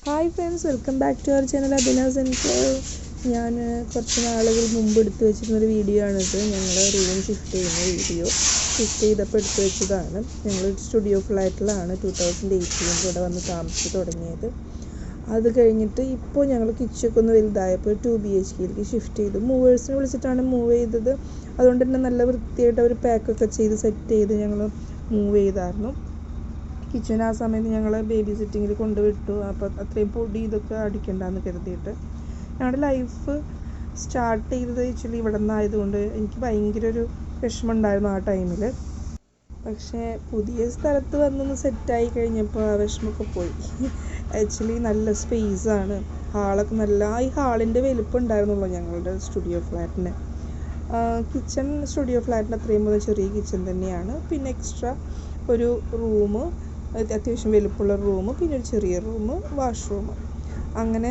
Hi friends, welcome back to our channel Abhinas enclave. ഞാൻ കുറച്ച് നാളുകൾ മുമ്പ് എടുത്തു വെച്ചിരുന്നൊരു വീഡിയോ ആണിത്. ഞങ്ങൾ റൂം ഷിഫ്റ്റ് ചെയ്യുന്ന വീഡിയോ ഷിഫ്റ്റ് ചെയ്തപ്പോൾ എടുത്തു വെച്ചതാണ്. ഞങ്ങൾ സ്റ്റുഡിയോ ഫ്ലാറ്റിലാണ് 2018 ഇവിടെ വന്ന് താമസിച്ച് തുടങ്ങിയത്. അത് കഴിഞ്ഞിട്ട് ഇപ്പോൾ ഞങ്ങൾ കിച്ചൊക്കെ ഒന്ന് വലുതായപ്പോൾ 2 BHKയിലേക്ക് ഷിഫ്റ്റ് ചെയ്തു. മൂവേഴ്സിനെ വിളിച്ചിട്ടാണ് മൂവ് ചെയ്തത്. അതുകൊണ്ട് തന്നെ നല്ല വൃത്തിയായിട്ട് അവർ പാക്കൊക്കെ ചെയ്ത് സെറ്റ് ചെയ്ത് ഞങ്ങൾ മൂവ് ചെയ്തായിരുന്നു. കിച്ചൺ ആ സമയത്ത് ഞങ്ങൾ ബേബി സിറ്റിങ്ങിൽ കൊണ്ടുവിട്ടു. അപ്പോൾ അത്രയും പൊടി ഇതൊക്കെ അടിക്കണ്ടെന്ന് കരുതിയിട്ട് ഞങ്ങളുടെ ലൈഫ് സ്റ്റാർട്ട് ചെയ്തത് ആക്ച്വലി ഇവിടെ നിന്നായതുകൊണ്ട് എനിക്ക് ഭയങ്കര ഒരു വിഷമം ഉണ്ടായിരുന്നു ആ ടൈമിൽ. പക്ഷേ പുതിയ സ്ഥലത്ത് വന്നൊന്ന് സെറ്റായി കഴിഞ്ഞപ്പോൾ ആ വിഷമമൊക്കെ പോയി. ആക്ച്വലി നല്ല സ്പേസാണ്, ഹാളൊക്കെ നല്ല, ഈ ഹാളിൻ്റെ വലിപ്പം ഉണ്ടായിരുന്നുള്ളൂ ഞങ്ങളുടെ സ്റ്റുഡിയോ ഫ്ലാറ്റിന്. കിച്ചൺ സ്റ്റുഡിയോ ഫ്ലാറ്റിന് അത്രയും പോലെ ചെറിയ കിച്ചൺ തന്നെയാണ്. പിന്നെ എക്സ്ട്രാ ഒരു റൂം, അത്യാവശ്യം വലുപ്പമുള്ള റൂം, പിന്നെ ഒരു ചെറിയ റൂം, വാഷ്റൂം, അങ്ങനെ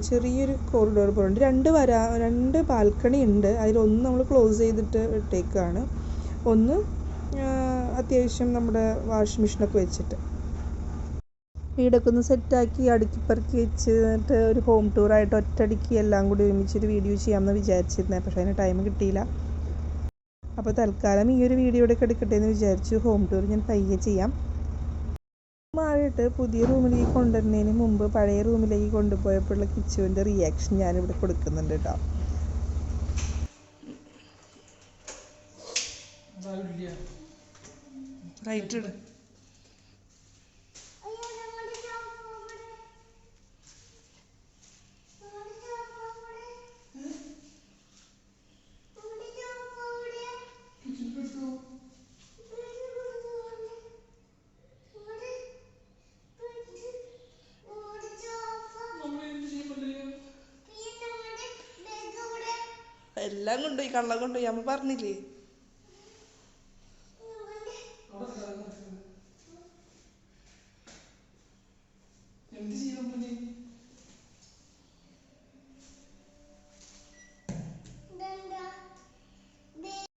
ചെറിയൊരു കോറിഡോർ പോലുണ്ട്. 2 ബാൽക്കണി ഉണ്ട്. അതിലൊന്ന് നമ്മൾ ക്ലോസ് ചെയ്തിട്ട് ഇട്ടേക്കാണ്, ഒന്ന് അത്യാവശ്യം നമ്മുടെ വാഷിംഗ് മെഷീനൊക്കെ വെച്ചിട്ട്. വീടൊക്കെ ഒന്ന് സെറ്റാക്കി അടുക്കിപ്പറക്കി വെച്ചിട്ട് ഒരു ഹോം ടൂറായിട്ട് ഒറ്റയടിക്ക് എല്ലാം കൂടി ഒരുമിച്ചൊരു വീഡിയോ ചെയ്യാമെന്ന് വിചാരിച്ചിരുന്നത്. പക്ഷേ അതിന് ടൈം കിട്ടിയില്ല. അപ്പോൾ തൽക്കാലം ഈ ഒരു വീഡിയോയുടെ ഒക്കെ എടുക്കട്ടെ എന്ന് വിചാരിച്ചു. ഹോം ടൂർ ഞാൻ പയ്യെ ചെയ്യാം. മാറിയിട്ട് പുതിയ റൂമിലേക്ക് കൊണ്ടുവരുന്നതിന് മുമ്പ് പഴയ റൂമിലേക്ക് കൊണ്ടുപോയപ്പോഴുള്ള കിച്ചുവിൻ്റെ റിയാക്ഷൻ ഞാനിവിടെ കൊടുക്കുന്നുണ്ട് കേട്ടോ. റൈറ്റ് എല്ലാം കൊണ്ടുപോയി, കള്ളം കൊണ്ടുപോയി, അമ്മ പറഞ്ഞില്ലേ.